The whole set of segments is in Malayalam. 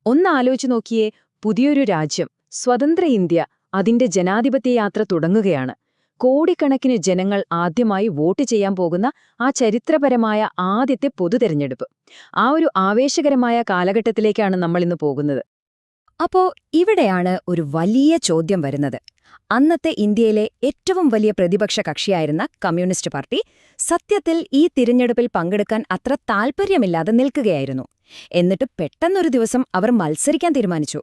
ഒന്ന് ആലോചിച്ചു നോക്കിയേ, പുതിയൊരു രാജ്യം, സ്വതന്ത്ര ഇന്ത്യ, അതിന്റെ ജനാധിപത്യ യാത്ര തുടങ്ങുകയാണ്. കോടിക്കണക്കിന് ജനങ്ങൾ ആദ്യമായി വോട്ട് ചെയ്യാൻ പോകുന്ന ആ ചരിത്രപരമായ ആദ്യത്തെ പൊതുതെരഞ്ഞെടുപ്പ്. ആ ഒരു ആവേശകരമായ കാലഘട്ടത്തിലേക്കാണ് നമ്മളിന്ന് പോകുന്നത്. അപ്പോ ഇവിടെയാണ് ഒരു വലിയ ചോദ്യം വരുന്നത്. അന്നത്തെ ഇന്ത്യയിലെ ഏറ്റവും വലിയ പ്രതിപക്ഷ കക്ഷിയായിരുന്ന കമ്മ്യൂണിസ്റ്റ് പാർട്ടി സത്യത്തിൽ ഈ തിരഞ്ഞെടുപ്പിൽ പങ്കെടുക്കാൻ അത്ര താൽപ്പര്യമില്ലാതെ നിൽക്കുകയായിരുന്നു. എന്നിട്ട് പെട്ടെന്നൊരു ദിവസം അവർ മത്സരിക്കാൻ തീരുമാനിച്ചു.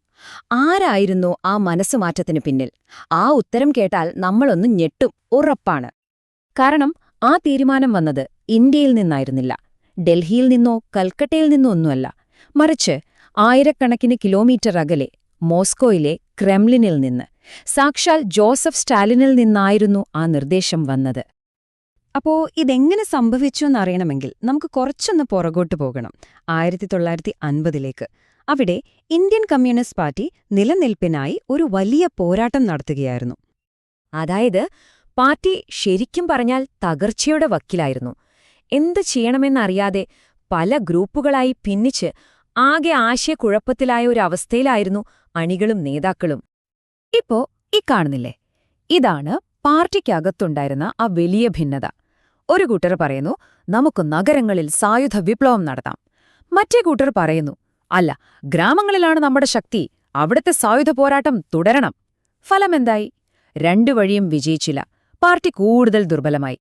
ആരായിരുന്നു ആ മനസ്സുമാറ്റത്തിനു പിന്നിൽ? ആ ഉത്തരം കേട്ടാൽ നമ്മളൊന്ന് ഞെട്ടും, ഉറപ്പാണ്. കാരണം ആ തീരുമാനം വന്നത് ഇന്ത്യയിൽ നിന്നായിരുന്നില്ല, ഡൽഹിയിൽ നിന്നോ കൽക്കട്ടയിൽ നിന്നോ ഒന്നുമല്ല. മറിച്ച് ആയിരക്കണക്കിന് കിലോമീറ്റർ അകലെ മോസ്കോയിലെ ക്രെംലിനിൽ നിന്ന്, സാക്ഷാൽ ജോസഫ് സ്റ്റാലിനിൽ നിന്നായിരുന്നു ആ നിർദ്ദേശം വന്നത്. അപ്പോ ഇതെങ്ങനെ സംഭവിച്ചു എന്നറിയണമെങ്കിൽ നമുക്ക് കുറച്ചൊന്ന് പുറകോട്ട് പോകണം, 1950ലേക്ക്. അവിടെ ഇന്ത്യൻ കമ്മ്യൂണിസ്റ്റ് പാർട്ടി നിലനിൽപ്പിനായി ഒരു വലിയ പോരാട്ടം നടത്തുകയായിരുന്നു. അതായത് പാർട്ടി ശരിക്കും പറഞ്ഞാൽ തകർച്ചയുടെ വക്കിലായിരുന്നു. എന്ത് ചെയ്യണമെന്നറിയാതെ പല ഗ്രൂപ്പുകളായി ഭിന്നിച്ച് ആകെ ആശയക്കുഴപ്പത്തിലായ ഒരു അവസ്ഥയിലായിരുന്നു അണികളും നേതാക്കളും. ഇപ്പോ കാണുന്നില്ലേ, ഇതാണ് പാർട്ടിക്കകത്തുണ്ടായിരുന്ന ആ വലിയ ഭിന്നത. ഒരു കൂട്ടർ പറയുന്നു, നമുക്ക് നഗരങ്ങളിൽ സായുധ വിപ്ലവം നടത്താം. മറ്റേ കൂട്ടർ പറയുന്നു, അല്ല, ഗ്രാമങ്ങളിലാണ് നമ്മുടെ ശക്തി, അവിടുത്തെ സായുധ പോരാട്ടം തുടരണം. ഫലമെന്തായി? രണ്ടു വഴിയും വിജയിച്ചില്ല. പാർട്ടി കൂടുതൽ ദുർബലമായി.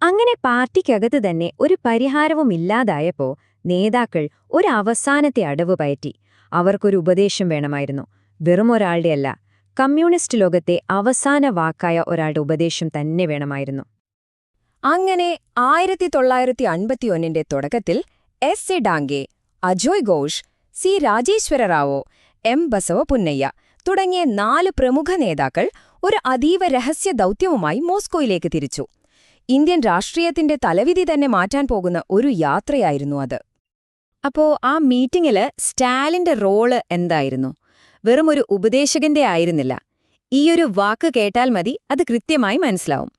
അങ്ങനെ പാർട്ടിക്കകത്ത് തന്നെ ഒരു പരിഹാരവുമില്ലാതായപ്പോ നേതാക്കൾ ഒരു അവസാനത്തെ അടവ് പയറ്റി. അവർക്കൊരു ഉപദേശം വേണമായിരുന്നു. വെറുമൊരാളുടെയല്ല, കമ്മ്യൂണിസ്റ്റ് ലോകത്തെ അവസാന വാക്കായ ഒരാളുടെ ഉപദേശം തന്നെ വേണമായിരുന്നു. അങ്ങനെ 1951 തുടക്കത്തിൽ S A Dange, Ajoy Ghosh, C Rajeshwara Rao, M Basavapunnaiah തുടങ്ങിയ 4 പ്രമുഖ നേതാക്കൾ ഒരു അതീവ രഹസ്യ ദൗത്യവുമായി മോസ്കോയിലേക്ക് തിരിച്ചു. ഇന്ത്യൻ രാഷ്ട്രീയത്തിന്റെ തലവിധി തന്നെ മാറ്റാൻ പോകുന്ന ഒരു യാത്രയായിരുന്നു അത്. അപ്പോ ആ മീറ്റിംഗില് സ്റ്റാലിന്റെ റോള് എന്തായിരുന്നു? വെറുമൊരു ഉപദേശകന്റെ ആയിരുന്നില്ല. ഈയൊരു വാക്ക് കേട്ടാൽ മതി, അത് കൃത്യമായി മനസ്സിലാവും.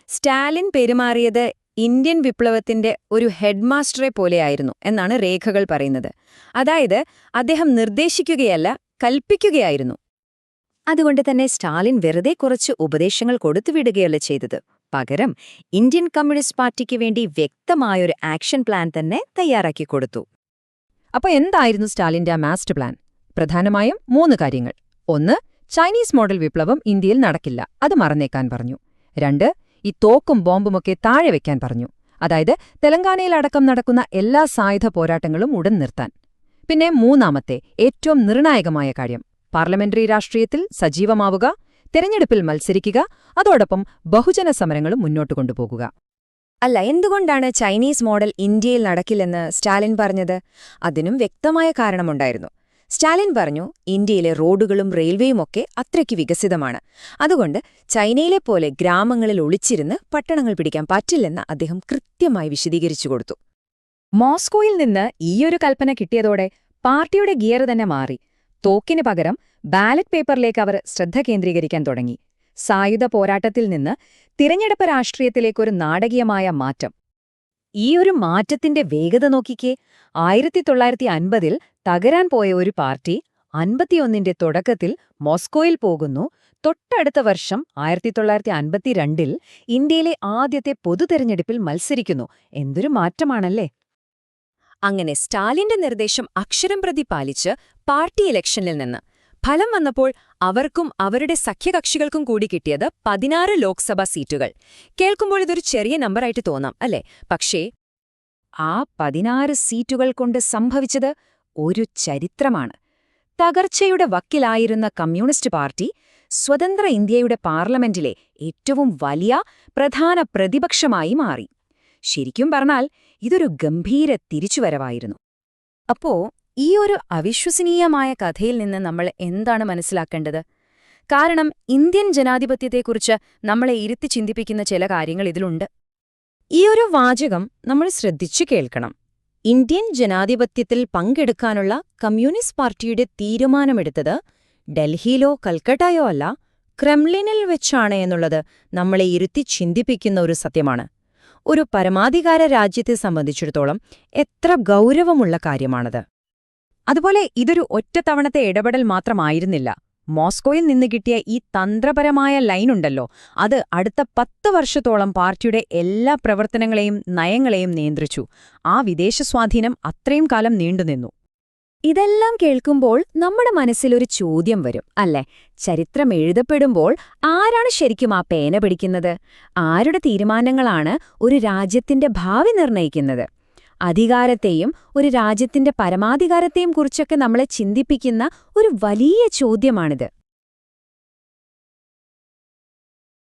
സ്റ്റാലിൻ പെരുമാറിയത് ഇന്ത്യൻ വിപ്ലവത്തിന്റെ ഒരു ഹെഡ്മാസ്റ്ററെ പോലെയായിരുന്നു എന്നാണ് രേഖകൾ പറയുന്നത്. അതായത് അദ്ദേഹം നിർദ്ദേശിക്കുകയല്ല, കൽപ്പിക്കുകയായിരുന്നു. അതുകൊണ്ട് തന്നെ സ്റ്റാലിൻ വെറുതെ കുറച്ച് ഉപദേശങ്ങൾ കൊടുത്തുവിടുകയല്ല ചെയ്തത്. പകരം ഇന്ത്യൻ കമ്മ്യൂണിസ്റ്റ് പാർട്ടിക്ക് വേണ്ടി വ്യക്തമായൊരു ആക്ഷൻ പ്ലാൻ തന്നെ തയ്യാറാക്കി കൊടുത്തു. അപ്പൊ എന്തായിരുന്നു സ്റ്റാലിന്റെ ആ മാസ്റ്റർ പ്ലാൻ? പ്രധാനമായും 3 കാര്യങ്ങൾ. 1, ചൈനീസ് മോഡൽ വിപ്ലവം ഇന്ത്യയിൽ നടക്കില്ല, അത് മറന്നേക്കാൻ പറഞ്ഞു. 2, ഈ തോക്കും ബോംബുമൊക്കെ താഴെ വയ്ക്കാൻ പറഞ്ഞു. അതായത് തെലങ്കാനയിലടക്കം നടക്കുന്ന എല്ലാ സായുധ പോരാട്ടങ്ങളും ഉടൻ നിർത്താൻ. പിന്നെ 3ാമത്തെ, ഏറ്റവും നിർണായകമായ കാര്യം, പാർലമെന്ററി രാഷ്ട്രീയത്തിൽ സജീവമാവുക, തെരഞ്ഞെടുപ്പിൽ മത്സരിക്കുക, അതോടൊപ്പം ബഹുജന സമരങ്ങളും മുന്നോട്ട് കൊണ്ടുപോകുക. അല്ല, എന്തുകൊണ്ടാണ് ചൈനീസ് മോഡൽ ഇന്ത്യയിൽ നടക്കില്ലെന്ന് സ്റ്റാലിൻ പറഞ്ഞത്? അതിനും വ്യക്തമായ കാരണമുണ്ടായിരുന്നു. സ്റ്റാലിൻ പറഞ്ഞു, ഇന്ത്യയിലെ റോഡുകളും റെയിൽവേയുമൊക്കെ അത്രയ്ക്ക് വികസിതമാണ്. അതുകൊണ്ട് ചൈനയിലെ പോലെ ഗ്രാമങ്ങളിൽ ഒളിച്ചിരുന്ന് പട്ടണങ്ങൾ പിടിക്കാൻ പറ്റില്ലെന്ന് അദ്ദേഹം കൃത്യമായി വിശദീകരിച്ചു കൊടുത്തു. മോസ്കോയിൽ നിന്ന് ഈയൊരു കൽപ്പന കിട്ടിയതോടെ പാർട്ടിയുടെ ഗിയർ തന്നെ മാറി. തോക്കിന് പകരം ബാലറ്റ് പേപ്പറിലേക്ക് അവർ ശ്രദ്ധ കേന്ദ്രീകരിക്കാൻ തുടങ്ങി. സായുധ പോരാട്ടത്തിൽ നിന്ന് തിരഞ്ഞെടുപ്പ് രാഷ്ട്രീയത്തിലേക്കൊരു നാടകീയമായ മാറ്റം. ഈയൊരു മാറ്റത്തിന്റെ വേഗത നോക്കിക്കേ. 1950-ൽ തകരാൻ പോയ ഒരു പാർട്ടി 51ന്റെ തുടക്കത്തിൽ മോസ്കോയിൽ പോകുന്നു. തൊട്ടടുത്ത വർഷം 1952ൽ ഇന്ത്യയിലെ ആദ്യത്തെ പൊതുതെരഞ്ഞെടുപ്പിൽ മത്സരിക്കുന്നു. എന്തൊരു മാറ്റമാണല്ലേ! അങ്ങനെ സ്റ്റാലിന്റെ നിർദ്ദേശം അക്ഷരം പ്രതി പാലിച്ച് പാർട്ടി ഇലക്ഷനിൽ നിന്ന് ഫലം വന്നപ്പോൾ അവർക്കും അവരുടെ സഖ്യകക്ഷികൾക്കും കൂടി കിട്ടിയത് 16 ലോക്സഭാ സീറ്റുകൾ. കേൾക്കുമ്പോൾ ഇതൊരു ചെറിയ നമ്പറായിട്ട് തോന്നാം, അല്ലേ? പക്ഷേ ആ 16 സീറ്റുകൾ കൊണ്ട് സംഭവിച്ചത് ഒരു ചരിത്രമാണ്. തകർച്ചയുടെ വക്കിലായിരുന്ന കമ്മ്യൂണിസ്റ്റ് പാർട്ടി സ്വതന്ത്ര ഇന്ത്യയുടെ പാർലമെന്റിലെ ഏറ്റവും വലിയ പ്രധാന പ്രതിപക്ഷമായി മാറി. ശരിക്കും പറഞ്ഞാൽ ഇതൊരു ഗംഭീര തിരിച്ചുവരവായിരുന്നു. അപ്പോ ഈ ഒരു അവിശ്വസനീയമായ കഥയിൽ നിന്ന് നമ്മൾ എന്താണ് മനസ്സിലാക്കേണ്ടത്? കാരണം ഇന്ത്യൻ ജനാധിപത്യത്തെക്കുറിച്ച് നമ്മളെ ഇരുത്തി ചിന്തിപ്പിക്കുന്ന ചില കാര്യങ്ങൾ ഇതിലുണ്ട്. ഈ ഒരു വാചകം നമ്മൾ ശ്രദ്ധിച്ചു കേൾക്കണം. ഇന്ത്യൻ ജനാധിപത്യത്തിൽ പങ്കെടുക്കാനുള്ള കമ്മ്യൂണിസ്റ്റ് പാർട്ടിയുടെ തീരുമാനമെടുത്തത് ഡൽഹിയിലോ കൽക്കട്ടയോ അല്ല, ക്രെംലിനിൽ വെച്ചാണ് എന്നുള്ളത് നമ്മളെ ഇരുത്തി ചിന്തിപ്പിക്കുന്ന ഒരു സത്യമാണ്. ഒരു പരമാധികാര രാജ്യത്തെ സംബന്ധിച്ചിടത്തോളം എത്ര ഗൗരവമുള്ള കാര്യമാണത്. അതുപോലെ ഇതൊരു ഒറ്റത്തവണത്തെ ഇടപെടൽ മാത്രമായിരുന്നില്ല. മോസ്കോയിൽ നിന്ന് കിട്ടിയ ഈ തന്ത്രപരമായ ലൈനുണ്ടല്ലോ, അത് അടുത്ത 10 വർഷത്തോളം പാർട്ടിയുടെ എല്ലാ പ്രവർത്തനങ്ങളെയും നയങ്ങളെയും നിയന്ത്രിച്ചു. ആ വിദേശ സ്വാധീനം അത്രയും കാലം നീണ്ടുനിന്നു. ഇതെല്ലാം കേൾക്കുമ്പോൾ നമ്മുടെ മനസ്സിലൊരു ചോദ്യം വരും, അല്ലേ? ചരിത്രം എഴുതപ്പെടുമ്പോൾ ആരാണ് ശരിക്കും ആ പേന പിടിക്കുന്നത്? ആരുടെ തീരുമാനങ്ങളാണ് ഒരു രാജ്യത്തിന്റെ ഭാവി നിർണ്ണയിക്കുന്നത്? അധികാരത്തെയും ഒരു രാജ്യത്തിന്റെ പരമാധികാരത്തെയും കുറിച്ചൊക്കെ നമ്മളെ ചിന്തിപ്പിക്കുന്ന ഒരു വലിയ ചോദ്യമാണിത്.